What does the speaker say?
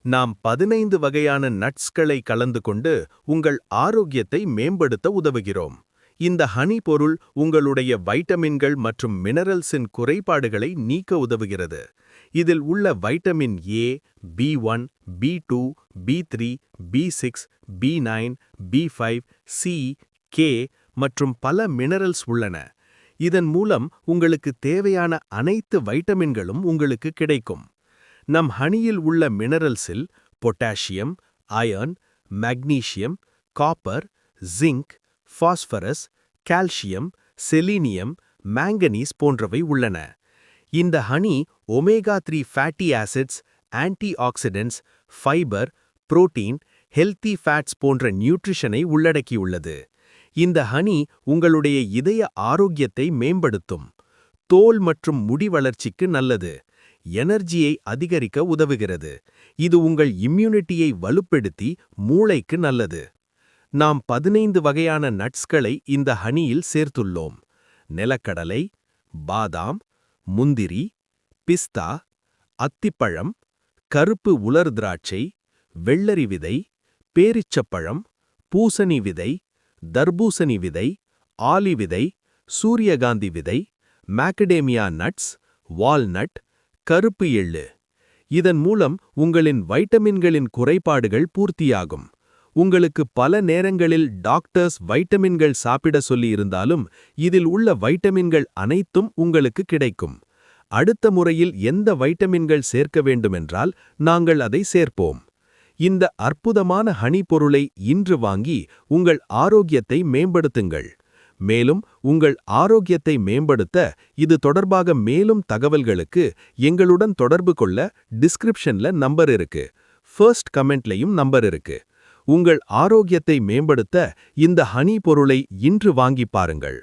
நாம் 15 வகையான நட்ஸ்களை கலந்து கொண்டு உங்கள் ஆரோக்கியத்தை மேம்படுத்த உதவுகிறோம். இந்த ஹனி பொருள் உங்களுடைய வைட்டமின்கள் மற்றும் மினரல்ஸின் குறைபாடுகளை நீக்க உதவுகிறது. இதில் உள்ள vitamin A, B1, B2, B3, B6, B9, B5, C, K மற்றும் பல மினரல்ஸ் உள்ளன. இதன் மூலம் உங்களுக்கு தேவையான அனைத்து வைட்டமின்களும் உங்களுக்கு கிடைக்கும். நம் ஹனியில் உள்ள மினரல்ஸில் potassium, iron, magnesium, copper, zinc, phosphorus, calcium, selenium, manganese போன்றவை உள்ளன. இந்த honey omega three fatty acids, antioxidants, fibre, protein, healthy fats போன்ற நியூட்ரிஷனை உள்ளடக்கியுள்ளது. இந்த ஹனி உங்களுடைய இதய ஆரோக்கியத்தை மேம்படுத்தும். தோல் மற்றும் முடி வளர்ச்சிக்கு நல்லது. எனர்ஜியை அதிகரிக்க உதவுகிறது. இது உங்கள் இம்யூனிட்டியை வலுப்படுத்தி மூளைக்கு நல்லது. நாம் 15 வகையான நட்ஸ்களை இந்த ஹனியில் சேர்த்துள்ளோம். நிலக்கடலை, பாதாம், முந்திரி, பிஸ்தா, அத்திப்பழம், கருப்பு உலர் திராட்சை, வெள்ளரி விதை, பேரிச்சப்பழம், பூசணி விதை, தர்பூசணி விதை, ஆலி விதை, சூரியகாந்தி விதை, மேக்கடேமியா நட்ஸ், வால்நட், கருப்பு எள்ளு. இதன் மூலம் உங்களின் வைட்டமின்களின் குறைபாடுகள் பூர்த்தியாகும். உங்களுக்கு பல நேரங்களில் டாக்டர்ஸ் வைட்டமின்கள் சாப்பிட சொல்லியிருந்தாலும் இதில் உள்ள வைட்டமின்கள் அனைத்தும் உங்களுக்கு கிடைக்கும். அடுத்த முறையில் எந்த வைட்டமின்கள் சேர்க்க வேண்டுமென்றால் நாங்கள் அதை சேர்ப்போம். இந்த அற்புதமான ஹனி பொருளை இன்று வாங்கி உங்கள் ஆரோக்கியத்தை மேம்படுத்துங்கள். மேலும் உங்கள் ஆரோக்கியத்தை மேம்படுத்த இது தொடர்பாக மேலும் தகவல்களுக்கு எங்களுடன் தொடர்பு கொள்ள டிஸ்கிரிப்ஷன்ல நம்பர் இருக்கு. ஃபர்ஸ்ட் கமெண்ட்லையும் நம்பர் இருக்கு. உங்கள் ஆரோக்கியத்தை மேம்படுத்த இந்த ஹனி பொருளை இன்று வாங்கி பாருங்கள்.